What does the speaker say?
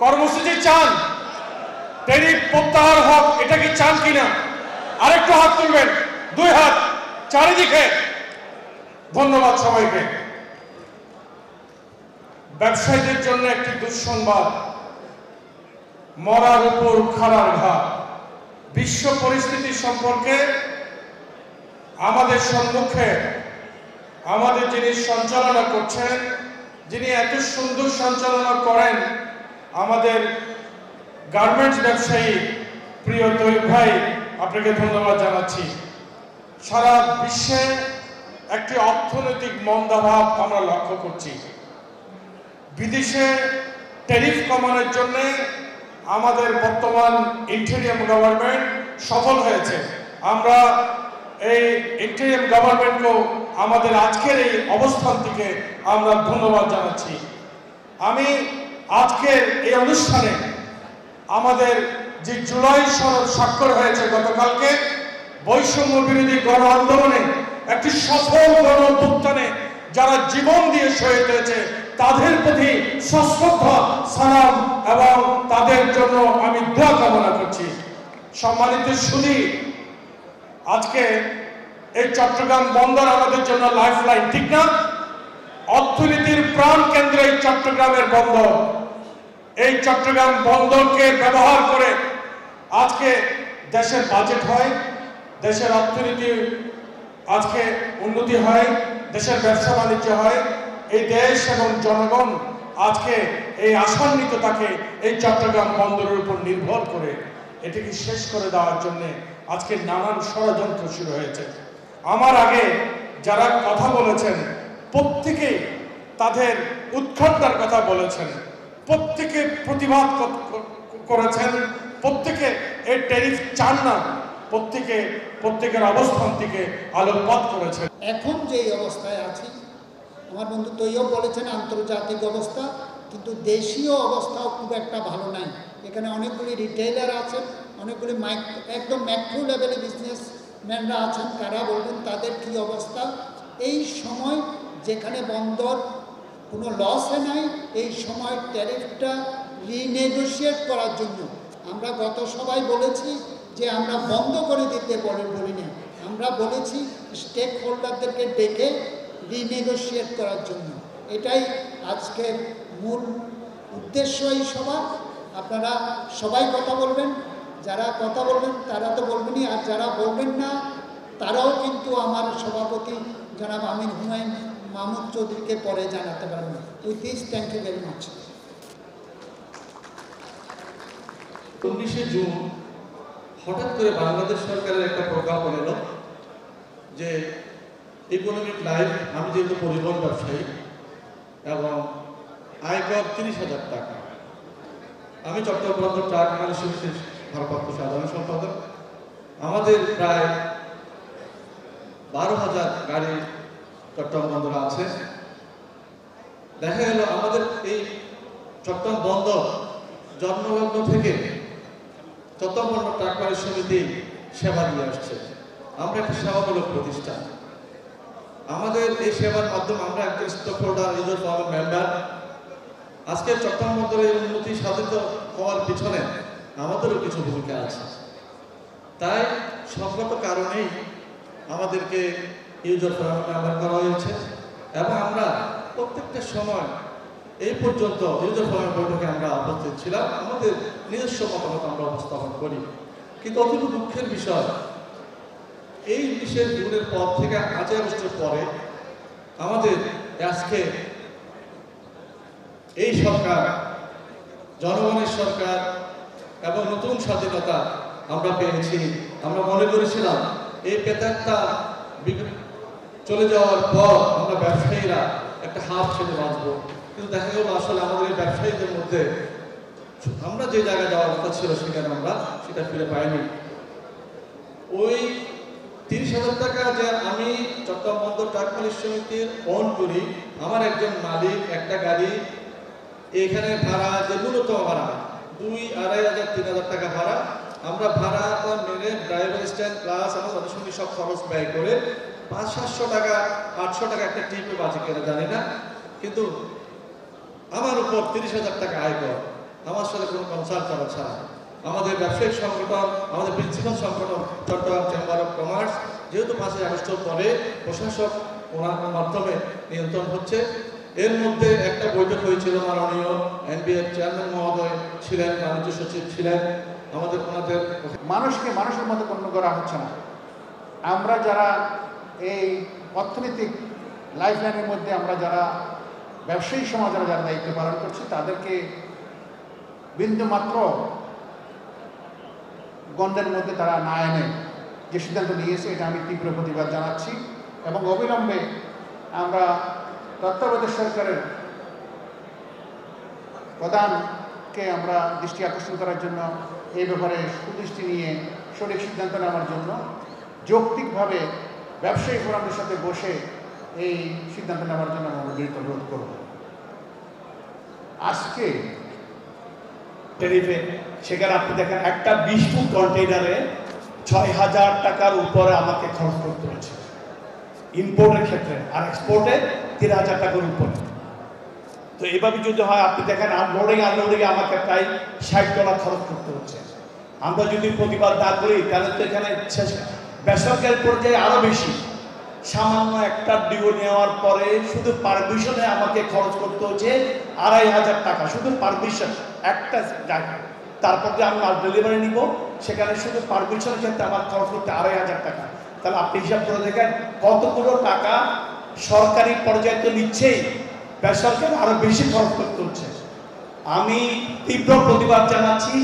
কর্মসূচি চান, ট্যারিফ প্রত্যাহার হোক, এটা কি চান কিনা? আরেকটু হাত তুলবেন, 2 হাত চারিদিকে। ধন্যবাদ সবাইকে। ব্যবসায়ীদের জন্য একটি দুঃসংবাদ, মরার উপর খাড়ার ঘা। বিশ্ব পরিস্থিতি সম্পর্কে আমাদের সম্মুখে আমাদের যিনি সঞ্চালনা করছেন, যিনি এত সুন্দর সঞ্চালনা করেন, আমাদের গার্মেন্টস ব্যবসায়ী প্রিয় তৈব ভাই, আপনাকে ধন্যবাদ জানাচ্ছি। সারা বিশ্বে একটি অর্থনৈতিক মন্দাভাব আমরা লক্ষ্য করছি। বিদেশে ট্যারিফ কমানোর জন্য আমাদের বর্তমান ইন্টেরিয়াম গভর্নমেন্ট সফল হয়েছে। আমরা এই ইন্টেরিয়াম গভর্নমেন্টকেও আমাদের আজকের এই অবস্থান থেকে আমরা ধন্যবাদ জানাচ্ছি। আমি আজকের এই অনুষ্ঠানে আমাদের যে জুলাই সনদ স্বাক্ষর হয়েছে গতকালকে, বৈষম্য বিরোধী গণ আন্দোলনে একটি সফল গণ অভ্যুত্থানে যারা জীবন দিয়ে শহীদ হয়েছে তাদের প্রতি সশ্রদ্ধা সালাম এবং তাদের জন্য আমি দোয়া কামনা করছি। সম্মানিত সুধী, আজকে এই চট্টগ্রাম বন্দর আমাদের জন্য লাইফলাইন, ঠিক না? অর্থনীতির প্রাণ কেন্দ্র এই চট্টগ্রামের বন্দর। এই চট্টগ্রাম বন্দরকে ব্যবহার করে আজকে দেশের বাজেট হয়, দেশের অর্থনীতি আজকে উন্নতি হয়, দেশের ব্যবসা বাণিজ্য হয়। এই দেশ এবং জনগণ আজকে এই আশান্বিততাকে এই চট্টগ্রাম বন্দরের উপর নির্ভর করে এটিকে শেষ করে দেওয়ার জন্য আজকে নানান ষড়যন্ত্র শুরু হয়েছে। আমার আগে যারা কথা বলেছেন প্রত্যেকেই তাদের উৎকণ্ঠার কথা বলেছেন, প্রত্যেকে প্রতিবাদ করেছেন, প্রত্যেকে এই ট্যারিফ চান না, প্রত্যেকের অবস্থান থেকে আলোকপাত করেছেন। এখন যে অবস্থায় আছি, আমার বন্ধু তৈয়ব বলেছেন আন্তর্জাতিক অবস্থা, কিন্তু দেশীয় অবস্থাও খুব একটা ভালো নাই। এখানে অনেকগুলি রিটেইলার আছেন, অনেকগুলি একদম ম্যাক্রো লেভেলে বিজনেসম্যানরা আছেন, তারা বলবেন তাদের কী অবস্থা। এই সময় যেখানে বন্দর কোনো লসে নাই, এই সময় ট্যারিফটা রিনেগোশিয়েট করার জন্য আমরা গত সবাই বলেছি যে আমরা বন্ধ করে দিতে বলিনি, আমরা বলেছি স্টেক হোল্ডারদেরকে ডেকে রিনেগোশিয়েট করার জন্য। এটাই আজকের মূল উদ্দেশ্য এই সভা। আপনারা সবাই কথা বলবেন, যারা কথা বলবেন তারা তো বলবেনই, আর যারা বলবেন না তারাও কিন্তু আমার সভাপতি জনাব আমির হুমায়ুন মাহমুদ চৌধুরীকে পরে জানাতে পারবেন। With this, thank you very much. 19শে জুন হঠাৎ করে বাংলাদেশ সরকারের একটা প্রজ্ঞাপন এলো যে ইকোনমিক লাইফ, আমি যেহেতু পরিবহন ব্যবসায়ী এবং আয়কর 30,000 টাকা, আমি চট্টগ্রাম ট্রাক মালিক সমিতির ভারপ্রাপ্ত সাধারণ সম্পাদক। আমাদের প্রায় 12,000 গাড়ি চট্টগ্রাম বন্দরে আছে। দেখা গেল আমাদের এই চট্টগ্রাম বন্দর জন্মলগ্ন থেকে চট্টগ্রাম বন্দর ট্রাক মালিক সমিতি সেবা দিয়ে আসছে। আমরা একটা সেবামূলক প্রতিষ্ঠান। আমাদের এই সেবার মাধ্যমে আমরা একজন স্টক হোল্ডার, রিজার্ভ ফর্মের মেম্বার। আজকে চট্টগ্রাম বন্দরের উন্নতি সাধিত হওয়ার পিছনে আমাদেরও কিছু ভূমিকা আছে। তাই সবগত কারণেই আমাদেরকে ইউজার ফোরামে মেম্বার করা হয়েছে এবং আমরা প্রত্যেকটা সময় এই পর্যন্ত ইউজার ফোরামের বৈঠকে আমরা উপস্থিত ছিলাম। আমাদের নিজস্ব মতামত আমরা উপস্থাপন করি। কিন্তু অত্যন্ত দুঃখের বিষয়, এই 20শে জুনের পর থেকে 5 আগস্টের পরে আমাদের আজকে এই সরকার, জনগণের সরকার এবং নতুন স্বাধীনতা আমরা পেয়েছি। আমরা মনে করেছিলাম এই পেতারটা চলে যাওয়ার পর আমরা ব্যবসায়ীরা একটা হাত ছেড়ে বাঁচবো, কিন্তু দেখা গেল আসলে আমাদের এই ব্যবসায়ীদের মধ্যে আমরা যে জায়গায় যাওয়ার কথা ছিল সেখানে আমরা সেটা ফিরে পাইনি। ওই 30,000 টাকা যে আমি চট্টগ্রাম বন্দর ট্রাক মালিক সমিতির অন করি, আমার একজন মালিক একটা গাড়ি এখানে ভাড়া, যে ন্যূনতম ভাড়া 2,000, 2,500, 3,000 টাকা ভাড়া, আমরা ভাড়াটা মেনে ড্রাইভার স্ট্যান্ড প্লাস আমার সঙ্গে সব খরচ ব্যয় করে 500-700 টাকা 800 টাকা একটা টিপে বাঁচে কিনা জানি না, কিন্তু আমার উপর 30,000 টাকা আয় কর। আমার সাথে কোনো কনসাল্ট করা ছাড়া। আমাদের ব্যবসায়িক সংগঠন, আমাদের প্রিন্সিপাল সংগঠন চট্টগ্রাম চেম্বার অফ কমার্স, যেহেতু 5ই আগস্টের পরে প্রশাসক ওনার মাধ্যমে নিয়ন্ত্রণ হচ্ছে, এর মধ্যে একটা বৈঠক হয়েছিল, মাননীয় এনবিএর চেয়ারম্যান মহোদয় ছিলেন, বাণিজ্য সচিব ছিলেন, আমাদের ওনাদের মানুষকে মানুষের মতো গণ্য করা হচ্ছে না। আমরা যারা এই অর্থনৈতিক লাইফলাইনের মধ্যে আমরা যারা ব্যবসায়ী সমাজের যারা দায়িত্ব পালন করছি, তাদেরকে বিন্দুমাত্র গণ্ডের মধ্যে তারা না এনে যে সিদ্ধান্ত নিয়েছে, এটা আমি তীব্র প্রতিবাদ জানাচ্ছি। এবং অবিলম্বে আমরা তত্ত্বাবধায়ক সরকারের প্রধানকে আমরা দৃষ্টি আকর্ষণ করার জন্য এই ব্যাপারে সুদৃষ্টি নিয়ে সঠিক সিদ্ধান্ত নেওয়ার জন্য যৌক্তিকভাবে ব্যবসায়ী ফোরামের সাথে বসে এই সিদ্ধান্ত নেওয়ার জন্য আমরা বিরত অনুরোধ করব। আজকে টেরিফে সেখানে আপনি দেখেন একটা 20 ফুট কন্টেইনারে 6,000 টাকার উপরে আমাকে খরচ করতে হচ্ছে ইম্পোর্টের ক্ষেত্রে, আর এক্সপোর্টে 13,000 টাকার উপরে। তো এভাবে যদি হয় আপনি দেখেন আনলোডিং আমাকে প্রায় $60 খরচ করতে হচ্ছে। আমরা যদি প্রতিবাদ না করি তাহলে তো এখানে বেসরকারি পর্যায়ে আরও বেশি। সামান্য একটা ডিও নেওয়ার পরে শুধু পারমিশনে আমাকে খরচ করতে হচ্ছে 2,500 টাকা, শুধু পারমিশন একটা জায়গায়। তারপর যে আমি মাল ডেলিভারি নিব, সেখানে শুধু পারমিশনের ক্ষেত্রে আমার খরচ করতে 2,500 টাকা। তাহলে আপনি হিসাব করে দেখেন কতগুলো টাকা সরকারি পর্যায়ে তো নিচ্ছেই, বেসরকারি আরও বেশি খরচ করতে হচ্ছে। আমি তীব্র প্রতিবাদ জানাচ্ছি